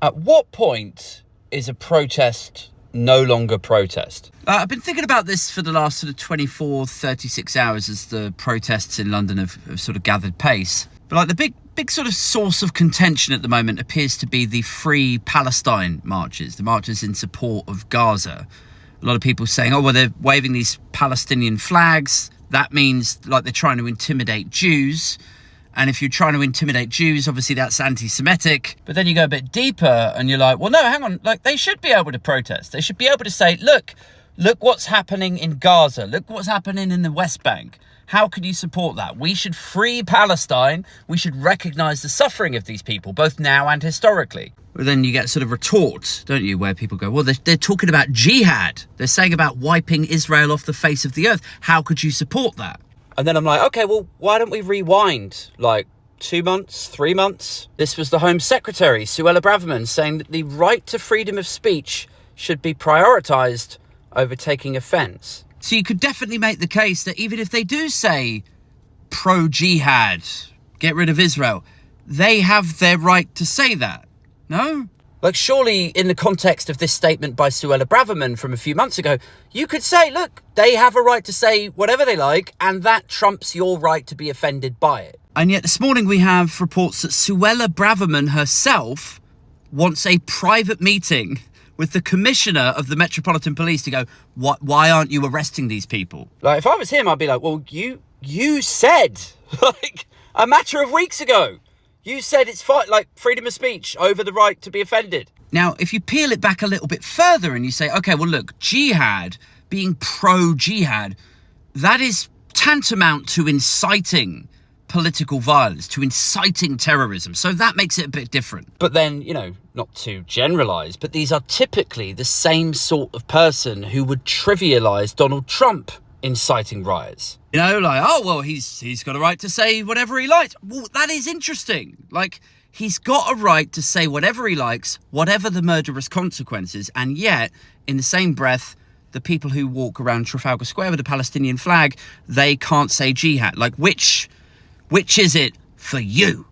At what point is a protest no longer protest? I've been thinking about this for the last sort of 24, 36 hours as the protests in London have sort of gathered pace. But like the big sort of source of contention at the moment appears to be the Free Palestine marches, the marches in support of Gaza. A lot of people saying, oh, well, they're waving these Palestinian flags. That means like they're trying to intimidate Jews. And if you're trying to intimidate Jews, obviously that's anti-Semitic. But then you go a bit deeper and you're like, well, no, hang on. Like, they should be able to protest. They should be able to say, look what's happening in Gaza. Look what's happening in the West Bank. How can you support that? We should free Palestine. We should recognise the suffering of these people, both now and historically. But then you get sort of retort, don't you, where people go, well, they're talking about jihad. They're saying about wiping Israel off the face of the earth. How could you support that? And then I'm like, okay, well, why don't we rewind like 2 months, 3 months? This was the Home Secretary, Suella Braverman, saying that the right to freedom of speech should be prioritised over taking offence. So you could definitely make the case that even if they do say pro-jihad, get rid of Israel, they have their right to say that, no? Like, surely in the context of this statement by Suella Braverman from a few months ago, you could say, look, they have a right to say whatever they like, and that trumps your right to be offended by it. And yet this morning we have reports that Suella Braverman herself wants a private meeting with the commissioner of the Metropolitan Police to go, why aren't you arresting these people? Like, if I was him, I'd be like, well, you said, like, a matter of weeks ago, you said it's fine, like, freedom of speech over the right to be offended. Now, if you peel it back a little bit further and you say, okay, well, look, jihad, being pro-jihad, that is tantamount to inciting political violence, to inciting terrorism. So that makes it a bit different. But then, you know, not to generalise, but these are typically the same sort of person who would trivialise Donald Trump inciting riots. You know, like, oh, well, he's got a right to say whatever he likes. Well, that is interesting. Like, he's got a right to say whatever he likes, whatever the murderous consequences. And yet, in the same breath, the people who walk around Trafalgar Square with a Palestinian flag, they can't say jihad. Like, which is it for you?